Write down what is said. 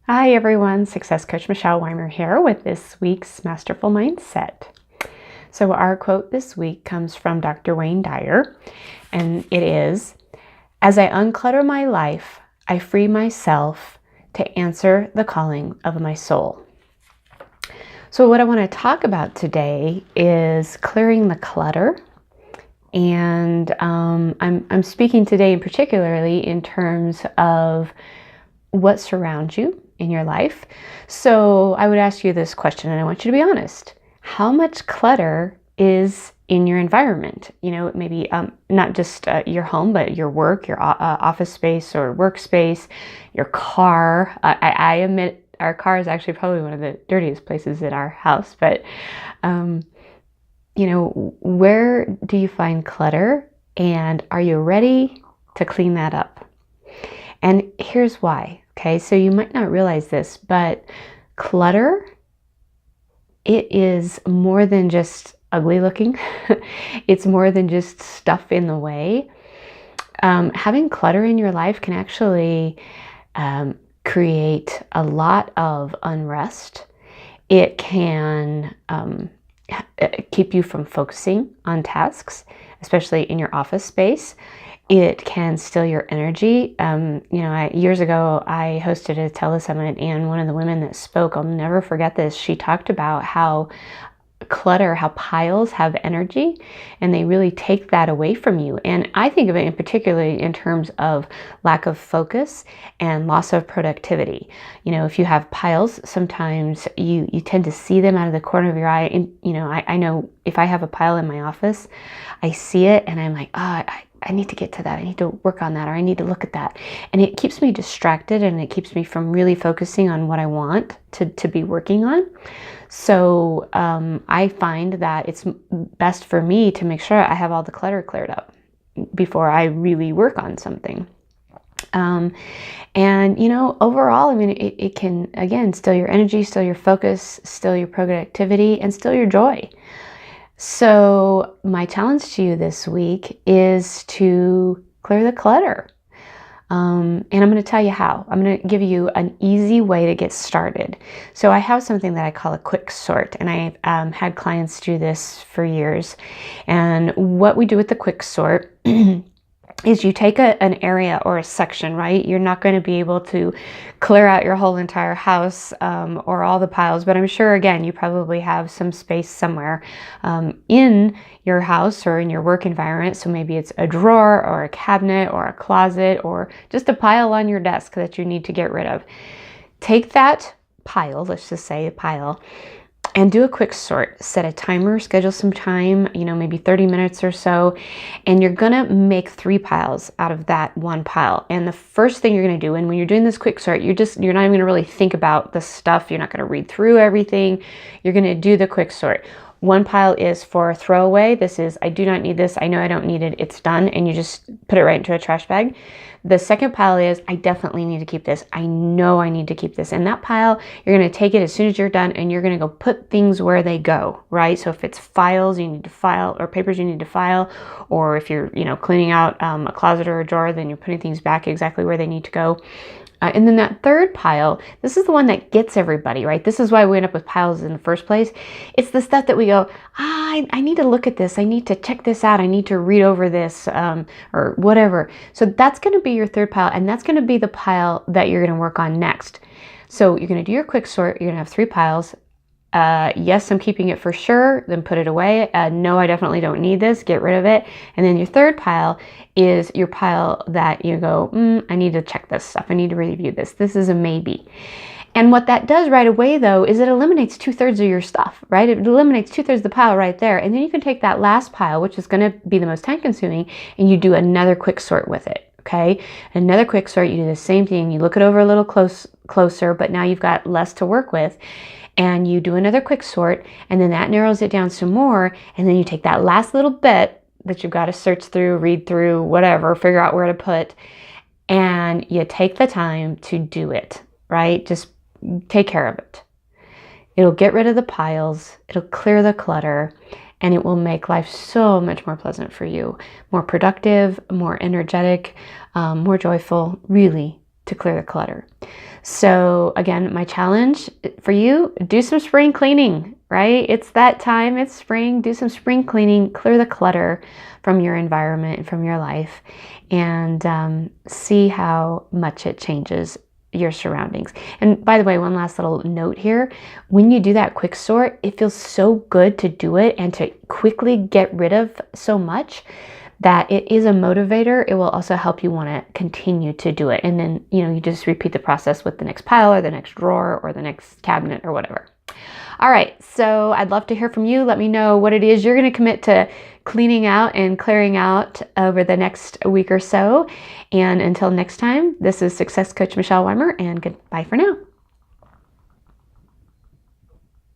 Hi everyone, Success Coach Michelle Weimer here with this week's Masterful Mindset. So our quote this week comes from Dr. Wayne Dyer, and it is, "As I unclutter my life, I free myself to answer the calling of my soul." So what I want to talk about today is clearing the clutter. And I'm speaking today in particularly in terms of what surrounds you in your life. So I would ask you this question, and I want you to be honest. How much clutter is in your environment? Maybe not just your home, but your work, your office space or workspace, your car. I admit our car is actually probably one of the dirtiest places in our house, but where do you find clutter, and are you ready to clean that up? And here's why. Okay, so you might not realize this, but clutter, it is more than just ugly looking. It's more than just stuff in the way. Having clutter in your life can actually create a lot of unrest. It can keep you from focusing on tasks, especially in your office space. It can steal your energy. Years ago, I hosted a telesummit, and one of the women that spoke, I'll never forget this, she talked about how clutter, how piles have energy, and they really take that away from you. And I think of it in particularly in terms of lack of focus and loss of productivity. If you have piles, sometimes you tend to see them out of the corner of your eye. And, I know if I have a pile in my office, I see it and I'm like, I need to get to that. I need to work on that, or I need to look at that. And it keeps me distracted, and it keeps me from really focusing on what I want to be working on. So I find that it's best for me to make sure I have all the clutter cleared up before I really work on something. Overall, it can, again, steal your energy, steal your focus, steal your productivity, and steal your joy. So my challenge to you this week is to clear the clutter. And I'm going to tell you how. I'm going to give you an easy way to get started. So I have something that I call a quick sort, and I've had clients do this for years. And what we do with the quick sort is you take an area or a section, right? You're not going to be able to clear out your whole entire house or all the piles, but I'm sure, again, you probably have some space somewhere in your house or in your work environment. So maybe it's a drawer or a cabinet or a closet or just a pile on your desk that you need to get rid of. Take that pile, let's just say a pile, and do a quick sort. Set a timer, schedule some time, maybe 30 minutes or so, and you're gonna make 3 piles out of that one pile. And the first thing you're gonna do, and when you're doing this quick sort, you're not even gonna really think about the stuff. You're not gonna read through everything. You're gonna do the quick sort. One pile is for throwaway. This is, I do not need this. I know I don't need it. It's done. And you just put it right into a trash bag. The second pile is, I definitely need to keep this. I know I need to keep this. And that pile, you're going to take it as soon as you're done, and you're going to go put things where they go, right? So if it's files you need to file, or papers you need to file, or if you're, cleaning out a closet or a drawer, then you're putting things back exactly where they need to go. And then that third pile, this is the one that gets everybody, right? This is why we end up with piles in the first place. It's the stuff that we go, I need to look at this. I need to check this out. I need to read over this or whatever. So that's going to be your third pile, and that's going to be the pile that you're going to work on next. So you're going to do your quick sort. You're going to have 3 piles. Yes, I'm keeping it for sure, then put it away. No, I definitely don't need this, get rid of it. And then your third pile is your pile that you go, I need to check this stuff. I need to review this. This is a maybe. And what that does right away, though, is it eliminates 2/3 of your stuff, right? It eliminates 2/3 of the pile right there. And then you can take that last pile, which is going to be the most time consuming, and you do another quick sort with it. Okay, another quick sort, you do the same thing. You look it over a little closer, but now you've got less to work with. And you do another quick sort, and then that narrows it down some more. And then you take that last little bit that you've got to search through, read through, whatever, figure out where to put, and you take the time to do it, right? Just take care of it. It'll get rid of the piles, it'll clear the clutter, and it will make life so much more pleasant for you, more productive, more energetic, more joyful, really, to clear the clutter. So again, my challenge for you, do some spring cleaning, right? It's that time, it's spring, do some spring cleaning, clear the clutter from your environment and from your life, and see how much it changes your surroundings. And by the way, one last little note here, when you do that quick sort, it feels so good to do it and to quickly get rid of so much that it is a motivator. It will also help you want to continue to do it. And then, you just repeat the process with the next pile or the next drawer or the next cabinet or whatever. All right, so I'd love to hear from you. Let me know what it is you're going to commit to cleaning out and clearing out over the next week or so. And until next time, this is Success Coach Michelle Weimer, and goodbye for now.